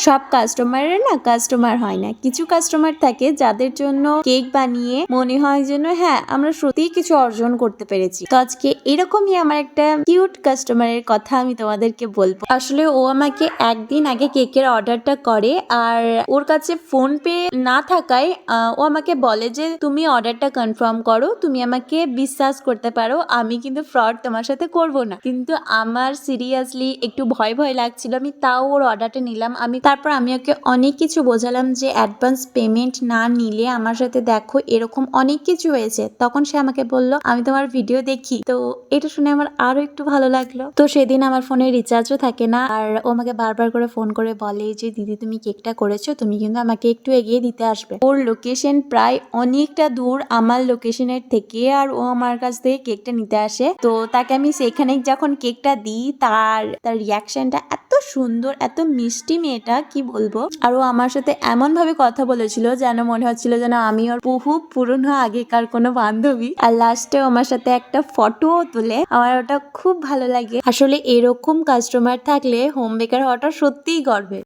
সব কাস্টমারের না কাস্টমার হয় না, কিছু কাস্টমার থাকে যাদের জন্য কেক বানিয়ে মনে হয় যেন হ্যাঁ আমরা সত্যিই কিছু অর্জন করতে পেরেছি। তো আজকে এরকমই আমার একটা কিউট কাস্টমারের কথা আমি তোমাদেরকে বলবো। আসলে ও আমাকে একদিন আগে কেকের অর্ডারটা করে, আর ওর কাছে ফোন পে না থাকায় ও আমাকে বলে যে তুমি অর্ডারটা কনফার্ম করো, তুমি আমাকে বিশ্বাস করতে পারো, আমি কিন্তু ফ্রড তোমার সাথে করব না। কিন্তু আমার সিরিয়াসলি একটু ভয় ভয় লাগছিল, আমি তাও ওর অর্ডারটা নিলাম। তারপর আমি ওকে অনেক কিছু বোঝালাম যে অ্যাডভান্স পেমেন্ট না নিলে আমার সাথে দেখো এরকম অনেক কিছু হয়েছে। তখন সে আমাকে বলল আমি তোমার ভিডিও দেখি। তো এটা শুনে আমার আরো একটু ভালো লাগলো। তো সেদিন আমার ফোনে রিচার্জও থাকে না, আর ও আমাকে বারবার করে ফোন করে বলে যে দিদি তুমি কেকটা করেছো, তুমি কিন্তু আমাকে একটু এগিয়ে দিতে আসবে। ওর লোকেশন প্রায় অনেকটা দূর আমার লোকেশনের থেকে, আর ও আমার কাছ থেকে কেকটা নিতে আসে। তো তাকে আমি সেখানে যখন কেকটা দিই তার রিয়াকশনটা এত সুন্দর, এত মিষ্টি মেয়েটা, কি বলবো। আর ও আমার সাথে এমন ভাবে কথা বলেছিল যেন মনে হচ্ছিল যেন আমি ওর বহু পুরনো আগেকার কোনো বান্ধবী। আর লাস্টে আমার সাথে একটা ফটো তুলে, আমার ওটা খুব ভালো লাগে। আসলে এরকম কাস্টমার থাকলে হোম বেকার হওয়াটা সত্যিই গর্বের।